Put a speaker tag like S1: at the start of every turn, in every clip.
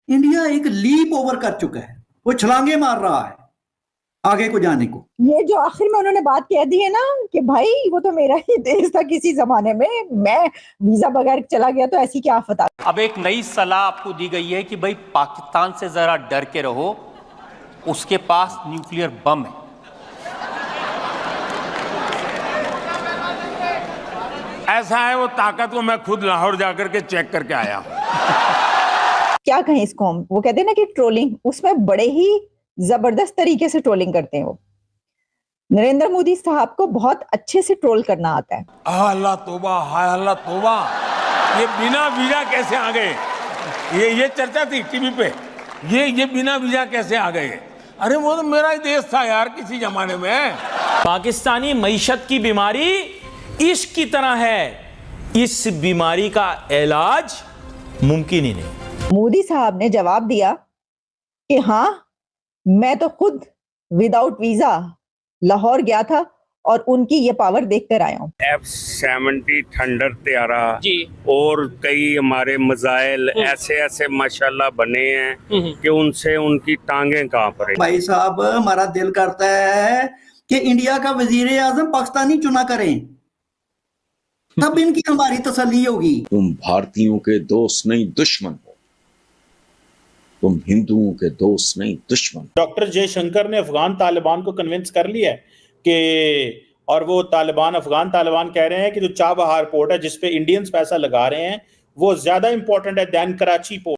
S1: India एक leap over कर चुका है, वो छलांगे मार रहा है आगे को जाने को।
S2: ये जो आखिर में उन्होंने बात कह दी है ना कि भाई वो तो मेरा ही देश था किसी जमाने में, मैं वीजा बगैर चला गया तो ऐसी क्या आफत आ गई।
S3: अब एक नई सलाह आपको दी गई है कि भाई पाकिस्तान से जरा डर के रहो, उसके पास न्यूक्लियर बम है।
S4: ऐसा है वो ताकत को मैं खुद लाहौर जाकर के चेक करके आया।
S2: क्या कहें इसको हम, वो कहते हैं ना कि ट्रोलिंग, उसमें बड़े ही जबरदस्त तरीके से ट्रोलिंग करते हैं वो। नरेंद्र मोदी साहब को बहुत अच्छे से ट्रोल करना आता है।
S4: अल्लाह तौबा, हाय अल्लाह तौबा, ये बिना वीजा कैसे आ गए? ये चर्चा थी टीवी पे, ये बिना वीजा कैसे आ गए? अरे वो तो मेरा ही देश था यार किसी जमाने में।
S5: पाकिस्तानी मईशत की बीमारी इश्क की तरह है, इस बीमारी का इलाज मुमकिन ही नहीं।
S2: मोदी साहब ने जवाब दिया कि हाँ, मैं तो खुद विदाउट वीजा लाहौर गया था और उनकी ये पावर देखकर आया हूँ।
S6: F-70 थंडर त्यारा और कई हमारे मिसाइल ऐसे माशाल्लाह बने हैं कि उनसे उनकी टांगे कांप रही।
S1: भाई साहब, हमारा दिल करता है कि इंडिया का वजीर आजम पाकिस्तानी चुना करें, तब इनकी हमारी तसल्ली होगी।
S7: तुम भारतीयों के दोस्त नहीं दुश्मन हो, तुम हिंदुओं के दोस्त नहीं दुश्मन।
S8: डॉक्टर जयशंकर ने अफगान तालिबान को कन्विंस कर लिया है कि, और वो अफगान तालिबान कह रहे हैं कि जो चाबहार पोर्ट है जिसपे इंडियंस पैसा लगा रहे हैं वो ज्यादा इंपॉर्टेंट है दैन कराची पोर्ट।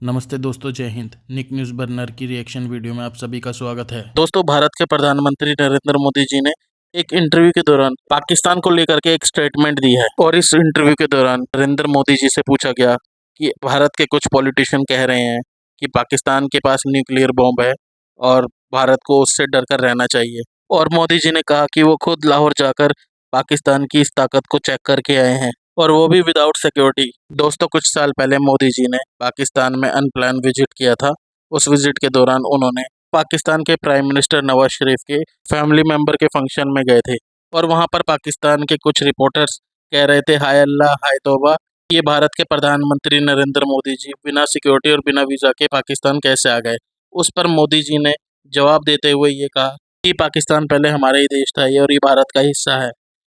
S9: नमस्ते दोस्तों, जय हिंद। निक न्यूज़ बर्नर की रिएक्शन वीडियो में आप सभी का स्वागत है। दोस्तों, भारत के प्रधानमंत्री नरेंद्र मोदी जी ने एक इंटरव्यू के दौरान पाकिस्तान को लेकर के एक स्टेटमेंट दी है और इस इंटरव्यू के दौरान नरेंद्र मोदी जी से पूछा गया कि भारत के कुछ पॉलिटिशियन कह रहे हैं कि पाकिस्तान के पास न्यूक्लियर बॉम्ब है और भारत को उससे डर कर रहना चाहिए, और मोदी जी ने कहा कि वो खुद लाहौर जाकर पाकिस्तान की इस ताकत को चेक करके आए हैं, और वो भी विदाउट सिक्योरिटी। दोस्तों, कुछ साल पहले मोदी जी ने पाकिस्तान में अनप्लान विजिट किया था। उस विजिट के दौरान उन्होंने पाकिस्तान के प्राइम मिनिस्टर नवाज शरीफ के फैमिली मेंबर के फंक्शन में गए थे, और वहां पर पाकिस्तान के कुछ रिपोर्टर्स कह रहे थे हाय अल्लाह हाय तौबा, ये भारत के प्रधानमंत्री नरेंद्र मोदी जी बिना सिक्योरिटी और बिना वीज़ा के पाकिस्तान कैसे आ गए। उस पर मोदी जी ने जवाब देते हुए ये कहा कि पाकिस्तान पहले हमारा ही देश था और ये भारत का हिस्सा है।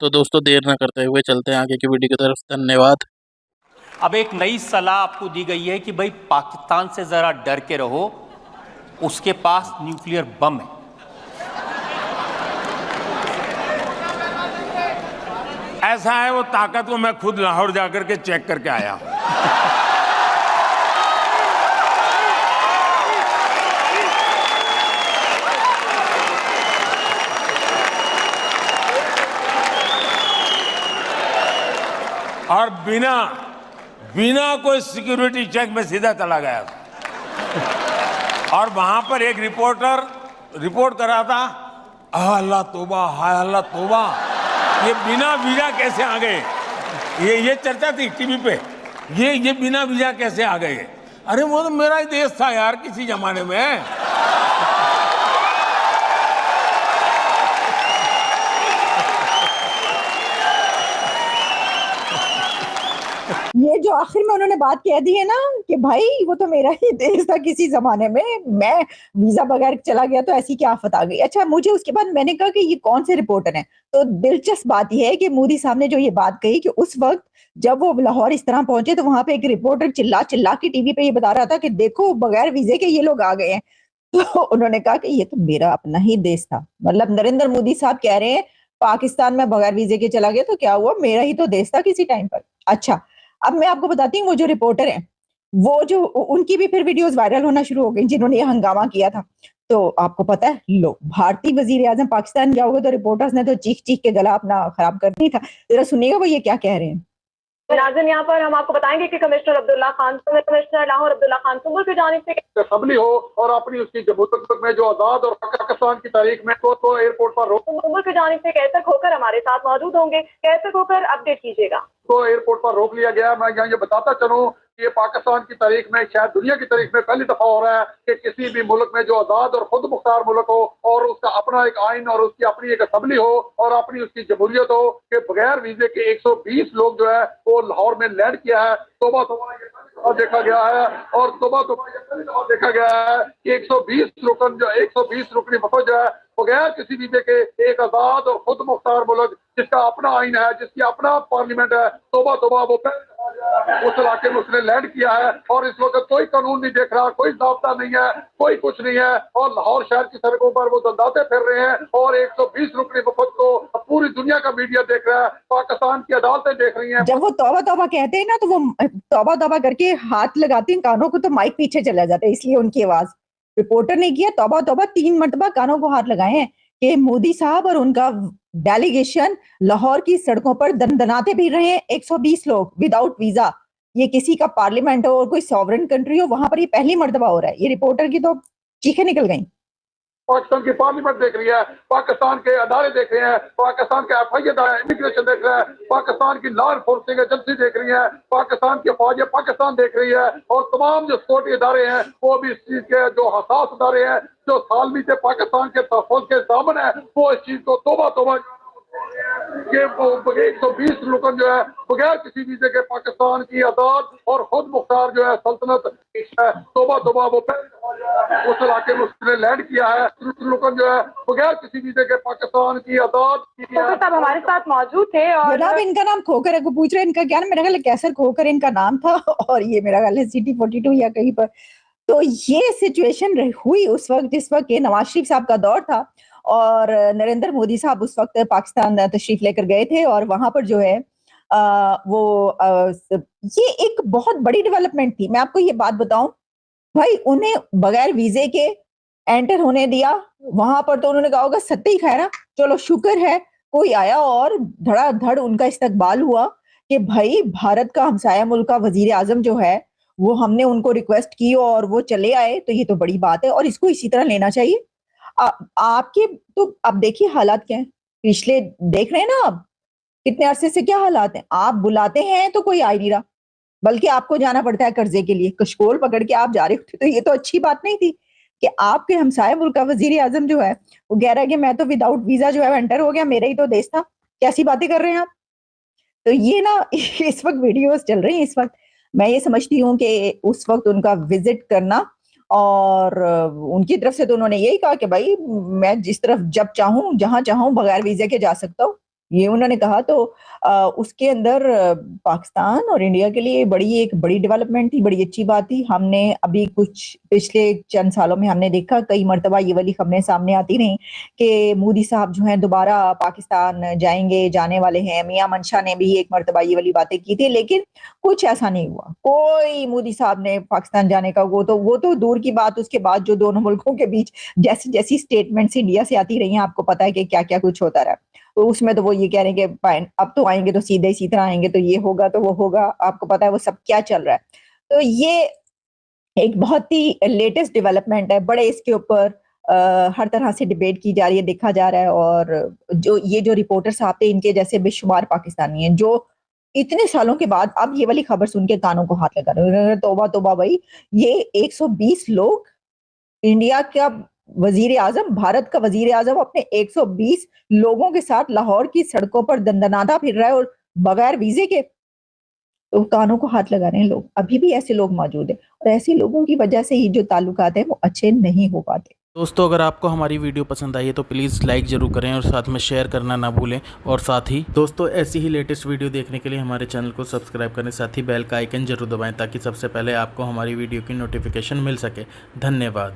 S9: तो दोस्तों, देर न करते हुए चलते हैं आगे की वीडियो की तरफ। धन्यवाद।
S3: अब एक नई सलाह आपको दी गई है कि भाई पाकिस्तान से जरा डर के रहो, उसके पास न्यूक्लियर बम है।
S4: ऐसा है वो ताकत को मैं खुद लाहौर जाकर के चेक करके आया। और बिना कोई सिक्योरिटी चेक में सीधा चला गया और वहां पर एक रिपोर्टर रिपोर्ट कर रहा था, अल्लाह तौबा, हाय अल्लाह तौबा, ये बिना वीजा कैसे आ गए? ये चर्चा थी टीवी पे, ये बिना वीजा कैसे आ गए? अरे वो तो मेरा ही देश था यार किसी जमाने में।
S2: ये जो आखिर में उन्होंने बात कह दी है ना कि भाई वो तो मेरा ही देश था किसी जमाने में, मैं वीजा बगैर चला गया तो ऐसी क्या आफत आ गई। अच्छा, मुझे उसके बाद मैंने कहा कि ये कौन से रिपोर्टर हैं, तो दिलचस्प बात यह है कि मोदी साहब ने जो ये बात कही कि उस वक्त जब वो लाहौर इस तरह पहुंचे तो वहां पे एक रिपोर्टर चिल्ला चिल्ला के टीवी पे ये बता रहा था कि देखो बगैर वीजे के ये लोग आ गए हैं। तो उन्होंने कहा कि ये तो मेरा अपना ही देश था। मतलब नरेंद्र मोदी साहब कह रहे हैं पाकिस्तान में बगैर वीजे के चला गया तो क्या हुआ, मेरा ही तो देश था किसी टाइम पर। अच्छा, अब मैं आपको बताती हूँ वो जो रिपोर्टर हैं, वो जो उनकी भी फिर वीडियोस वायरल होना शुरू हो गई जिन्होंने ये हंगामा किया था। तो आपको पता है, लो भारतीय वजीर आजम पाकिस्तान गया होगा तो रिपोर्टर्स ने तो चीख चीख के गला अपना खराब कर दिया था। जरा सुनिएगा वो ये क्या कह रहे हैं।
S10: नाज़रीन, यहाँ पर हम आपको बताएंगे कि कमिश्नर लाहौर अब्दुल्ला खान सुंबुल की जानिब से
S11: असम्बली हो और अपनी उसकी जमहूरियत में जो आजाद और पाकिस्तान की तारीख में तो एयरपोर्ट पर रोक,
S10: सुंबुल की जानिब से कैसर खोकर हमारे साथ मौजूद होंगे। कैसर खोकर अपडेट कीजिएगा।
S11: तो एयरपोर्ट पर रोक लिया गया। मैं यहाँ ये बताता चलूँ ये पाकिस्तान की तारीख में, शायद दुनिया की तारीख में पहली दफा हो रहा है कि किसी भी मुल्क में जो आजाद और खुद मुख्तार मुल्क हो और उसका अपना एक आइन और उसकी अपनी एक असम्बली हो और अपनी उसकी जमहूरियत हो, कि बगैर वीजे के 120 लोग जो है वो लाहौर में लैंड किया है। तोबा तोबा ये देखा गया है और तोबा तोबा ये देखा गया है कि 120 रुकनी वफद जो है बगैर किसी वीजे के एक आजाद और खुद मुख्तार मुल्क जिसका अपना आइन है, जिसकी अपना पार्लियामेंट है, तोबा तोबा वो उस इलाके में उसने लैंड किया है और इस वक्त कोई कानून नहीं देख रहा, कोई ज़ाब्ता नहीं है, कोई कुछ नहीं है और लाहौर शहर की सड़कों पर वो दंदाते फिर रहे हैं और 120 रुकनी वफद को पूरी दुनिया का मीडिया देख रहा है, पाकिस्तान की अदालतें देख रही हैं।
S2: जब वो तौबा तौबा कहते हैं ना तो वो तौबा तौबा करके हाथ लगाते हैं कानों को तो माइक पीछे चला जाता है, इसलिए उनकी आवाज। रिपोर्टर ने किया तौबा तौबा 3 मरतबा कानों को हाथ लगाए हैं कि मोदी साहब और उनका डेलीगेशन लाहौर की सड़कों पर दंदनाते फिर रहे हैं। 120 लोग विदाउट वीजा, ये किसी का पार्लियामेंट हो और कोई सॉवरेन कंट्री हो, वहां पर ये पहली मर्तबा हो रहा है। ये रिपोर्टर की तो चीखें निकल गई।
S11: पाकिस्तान की पार्लियामेंट देख रही है, पाकिस्तान के अदारे देख रहे हैं, पाकिस्तान के एफआई इमिग्रेशन देख रहा है, पाकिस्तान की लॉ एनफोर्सिंग एजेंसी देख रही है, पाकिस्तान की फौज पाकिस्तान देख रही है और तमाम जो सिक्योरिटी इदारे हैं वो भी इस चीज के जो हसास इदारे हैं जो सालमी से पाकिस्तान के तहफ़्फ़ुज़ के दामन है, वो इस चीज को तोबा तोबा कि 120 लोगों जो है बगैर किसी वीजे के पाकिस्तान की आजाद और खुद मुख्तार जो है सल्तनत तोबा तोबा वो उस इलाके में उसने लैंड किया है। लोगों जो है बगैर किसी वीजे के पाकिस्तान की आजाद
S10: साहब हमारे साथ मौजूद थे और
S2: जनाब इनका नाम खोकर है, को पूछ रहे हैं इनका क्या नाम, मेरा ख्याल है कैसर खोकर इनका नाम था और ये मेरा ख्याल है सिटी 42 या कहीं पर। तो ये सिचुएशन हुई उस वक्त जिस वक्त ये नवाज शरीफ साहब का दौर था और नरेंद्र मोदी साहब उस वक्त पाकिस्तान तशरीफ लेकर गए थे और वहां पर जो है ये एक बहुत बड़ी डेवलपमेंट थी। मैं आपको ये बात बताऊं भाई, उन्हें बगैर वीजे के एंटर होने दिया वहां पर, तो उन्होंने कहा होगा सत्ते ही खैरा, चलो शुक्र है कोई आया और धड़ाधड़ उनका इस्तकबाल हुआ कि भाई भारत का हमसाया मुल्क का वजीर आजम जो है वो हमने उनको रिक्वेस्ट की और वो चले आए, तो ये तो बड़ी बात है और इसको इसी तरह लेना चाहिए। आपके तो अब देखिए हालात क्या है, पिछले देख रहे हैं ना आप कितने अरसे से क्या हालात हैं। आप बुलाते हैं तो कोई आ ही नहीं रहा, बल्कि आपको जाना पड़ता है कर्जे के लिए, कशकोल पकड़ के आप जा रहे होते। तो ये तो अच्छी बात नहीं थी कि आपके हमसाया मुल्क का वजीर आजम जो है वो कह रहा है कि मैं तो विदाउट वीजा जो है एंटर हो गया, मेरा ही तो देश था। कैसी बातें कर रहे हैं आप। तो ये ना इस वक्त वीडियोस चल रही हैं। इस वक्त मैं ये समझती हूँ कि उस वक्त उनका विजिट करना और उनकी तरफ से तो उन्होंने यही कहा कि भाई मैं जिस तरफ जब चाहूं जहां चाहूं बगैर वीजे के जा सकता हूं, ये उन्होंने कहा। तो उसके अंदर पाकिस्तान और इंडिया के लिए एक बड़ी डेवलपमेंट थी, बड़ी अच्छी बात थी। हमने अभी कुछ पिछले चंद सालों में हमने देखा कई मरतबा ये वाली खबरें सामने आती रही कि मोदी साहब जो हैं दोबारा पाकिस्तान जाएंगे, जाने वाले हैं। मियां मंशा ने भी एक मरतबा ये वाली बातें की थी, लेकिन कुछ ऐसा नहीं हुआ। कोई मोदी साहब ने पाकिस्तान जाने का वो तो दूर की बात। उसके बाद जो दोनों मुल्कों के बीच जैसी जैसी स्टेटमेंट्स इंडिया से आती रही हैं, आपको पता है कि क्या क्या कुछ होता रहा। तो उसमें तो वो ये कह रहे हैं कि अब तो आएंगे तो सीधे इसी तरह आएंगे, तो ये होगा तो वो होगा। आपको पता है वो सब क्या चल रहा है। तो ये एक बहुत ही लेटेस्ट डेवलपमेंट है। बड़े इसके ऊपर हर तरह से डिबेट की जा रही है, देखा जा रहा है। और जो रिपोर्टर साहब थे इनके जैसे बेशुमार पाकिस्तानी हैं जो इतने सालों के बाद अब ये वाली खबर सुन के कानों को हाथ लगा रहे हैं। तौबा तौबा भाई, ये 120 लोग इंडिया का वजीर आजम, भारत का वजीर आजम अपने 120 लोगों के साथ लाहौर की सड़कों पर दंदनाता फिर रहा है और बगैर वीजे के। तो कानों को हाथ लगा रहे हैं लोग। अभी भी ऐसे लोग मौजूद हैं और ऐसे लोगों की वजह से ही जो ताल्लुकात हैं वो अच्छे नहीं हो पाते।
S9: दोस्तों अगर आपको हमारी वीडियो पसंद आई है तो प्लीज़ लाइक ज़रूर करें और साथ में शेयर करना ना भूलें। और साथ ही दोस्तों ऐसी ही लेटेस्ट वीडियो देखने के लिए हमारे चैनल को सब्सक्राइब करें, साथ ही बेल का आइकन जरूर दबाएं ताकि सबसे पहले आपको हमारी वीडियो की नोटिफिकेशन मिल सके। धन्यवाद।